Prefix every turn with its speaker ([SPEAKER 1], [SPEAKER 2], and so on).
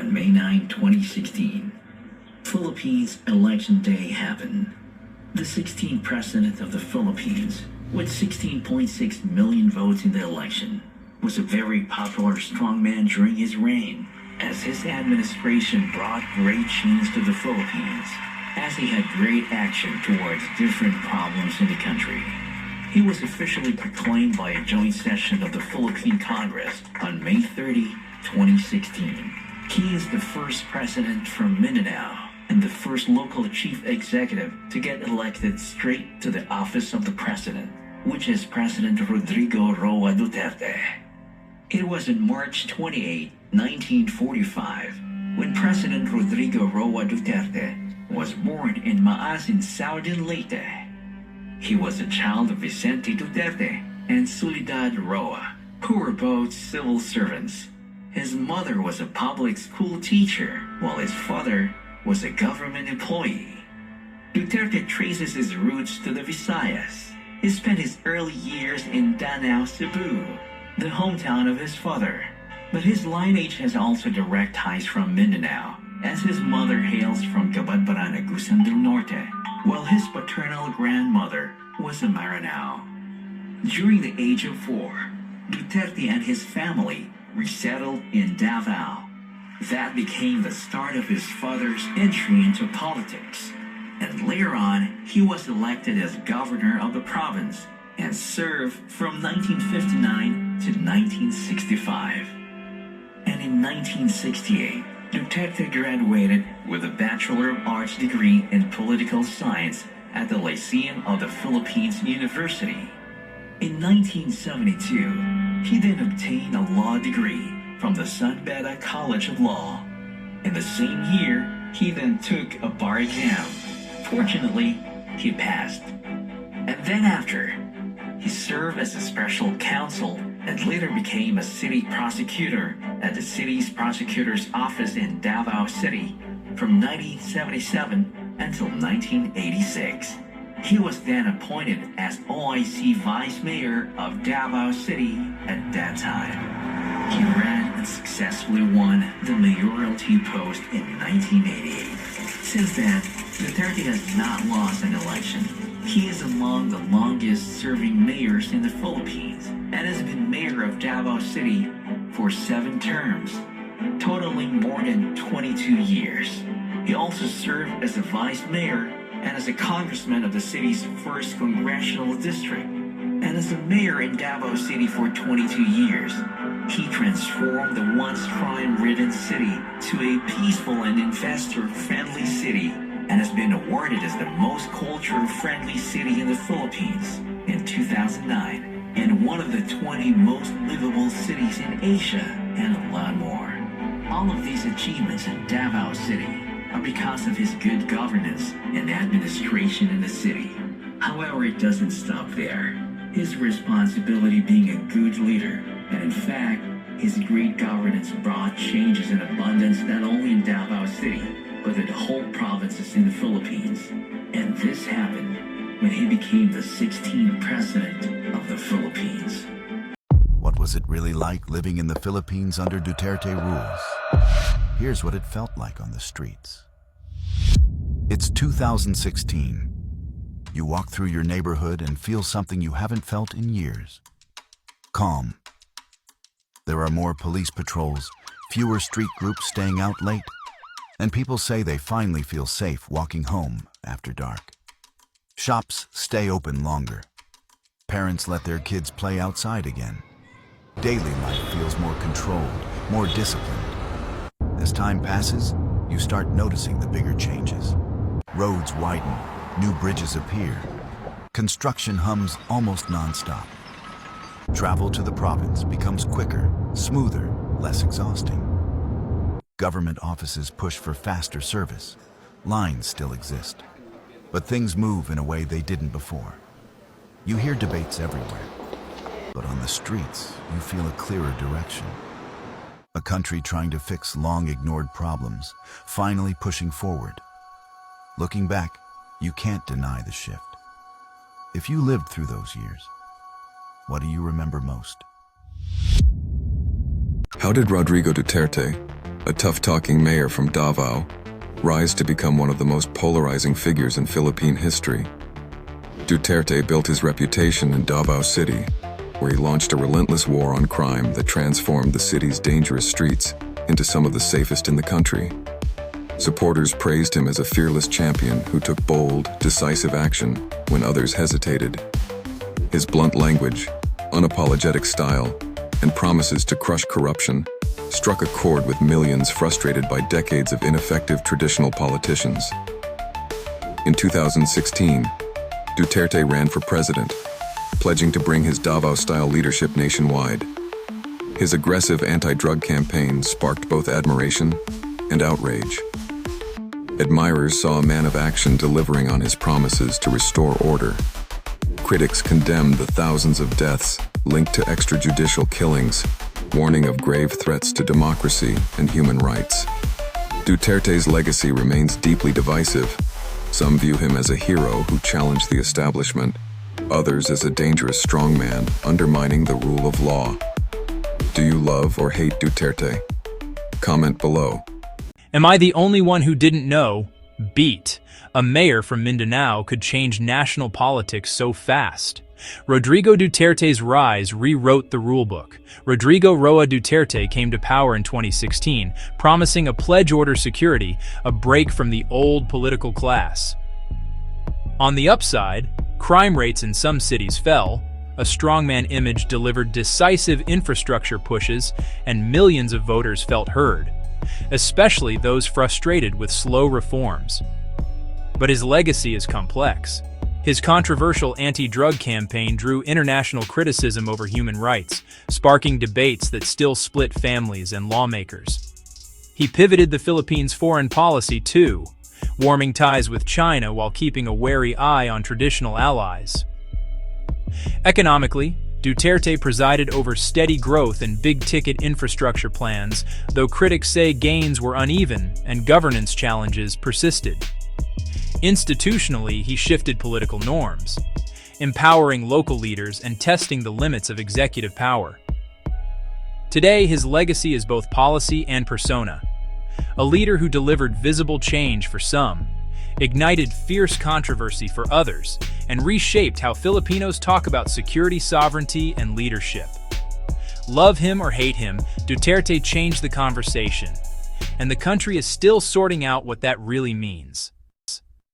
[SPEAKER 1] On May 9, 2016, Philippines Election Day happened. The 16th president of the Philippines, with 16.6 million votes in the election, was a very popular strongman during his reign, as his administration brought great change to the Philippines, as he had great action towards different problems in the country. He was officially proclaimed by a joint session of the Philippine Congress on May 30, 2016. He is the first president from Mindanao and the first local chief executive to get elected straight to the office of the president, which is President Rodrigo Roa Duterte. It was on March 28, 1945, when President Rodrigo Roa Duterte was born in Maasin, Southern Leyte. He was a child of Vicente Duterte and Soledad Roa, who were both civil servants. His mother was a public school teacher, while his father was a government employee. Duterte traces his roots to the Visayas. He spent his early years in Danao, Cebu, the hometown of his father. But his lineage has also direct ties from Mindanao, as his mother hails from Cabadbaran, Agusan del Norte, while his paternal grandmother was a Maranao. During the age of 4, Duterte and his family resettled in Davao. That became the start of his father's entry into politics, and later on he was elected as governor of the province and served from 1959 to 1965. And in 1968, Duterte graduated with a Bachelor of Arts degree in Political Science at the Lyceum of the Philippines University. In 1972, he then obtained a law degree from the San Beda College of Law. In the same year, he then took a bar exam. Fortunately, he passed. And then after, he served as a special counsel and later became a city prosecutor at the city's prosecutor's office in Davao City from 1977 until 1986. He was then appointed as OIC Vice Mayor of Davao City at that time. He ran and successfully won the mayoralty post in 1988. Since then, Duterte has not lost an election. He is among the longest-serving mayors in the Philippines and has been mayor of Davao City for 7 terms, totaling more than 22 years. He also served as a vice mayor and as a congressman of the city's 1st congressional district, and as a mayor in Davao City for 22 years. He transformed the once crime-ridden city to a peaceful and investor-friendly city and has been awarded as the most culture-friendly city in the Philippines in 2009 and one of the 20 most livable cities in Asia, and a lot more. All of these achievements in Davao City are because of his good governance and administration in the city. However, it doesn't stop there. His responsibility being a good leader, and in fact, his great governance brought changes in abundance not only in Davao City, but in the whole provinces in the Philippines. And this happened when he became the 16th president of the Philippines.
[SPEAKER 2] What was it really like living in the Philippines under Duterte rules? Here's what it felt like on the streets. It's 2016. You walk through your neighborhood and feel something you haven't felt in years. Calm. There are more police patrols, fewer street groups staying out late, and people say they finally feel safe walking home after dark. Shops stay open longer. Parents let their kids play outside again. Daily life feels more controlled, more disciplined. As time passes, you start noticing the bigger changes. Roads widen, new bridges appear. Construction hums almost nonstop. Travel to the province becomes quicker, smoother, less exhausting. Government offices push for faster service. Lines still exist. But things move in a way they didn't before. You hear debates everywhere. But on the streets, you feel a clearer direction. A country trying to fix long-ignored problems, finally pushing forward. Looking back, you can't deny the shift. If you lived through those years, what do you remember most?
[SPEAKER 3] How did Rodrigo Duterte, a tough-talking mayor from Davao, rise to become one of the most polarizing figures in Philippine history. Duterte built his reputation in Davao City, where he launched a relentless war on crime that transformed the city's dangerous streets into some of the safest in the country. Supporters praised him as a fearless champion who took bold, decisive action when others hesitated. His blunt language, unapologetic style, and promises to crush corruption struck a chord with millions frustrated by decades of ineffective traditional politicians. In 2016, Duterte ran for president, pledging to bring his Davao-style leadership nationwide. His aggressive anti-drug campaign sparked both admiration and outrage. Admirers saw a man of action delivering on his promises to restore order. Critics condemned the thousands of deaths linked to extrajudicial killings, warning of grave threats to democracy and human rights. Duterte's legacy remains deeply divisive. Some view him as a hero who challenged the establishment, others as a dangerous strongman undermining the rule of law. Do you love or hate Duterte? Comment below.
[SPEAKER 4] Am I the only one who didn't know? Beat. A mayor from Mindanao could change national politics so fast. Rodrigo Duterte's rise rewrote the rulebook. Rodrigo Roa Duterte came to power in 2016, promising a pledge order security, a break from the old political class. On the upside, crime rates in some cities fell, a strongman image delivered decisive infrastructure pushes, and millions of voters felt heard, especially those frustrated with slow reforms. But his legacy is complex. His controversial anti-drug campaign drew international criticism over human rights, sparking debates that still split families and lawmakers. He pivoted the Philippines' foreign policy too, warming ties with China while keeping a wary eye on traditional allies. Economically, Duterte presided over steady growth and big-ticket infrastructure plans, though critics say gains were uneven and governance challenges persisted. Institutionally, he shifted political norms, empowering local leaders and testing the limits of executive power. Today, his legacy is both policy and persona. A leader who delivered visible change for some, ignited fierce controversy for others, and reshaped how Filipinos talk about security, sovereignty, and leadership. Love him or hate him, Duterte changed the conversation, and the country is still sorting out what that really means.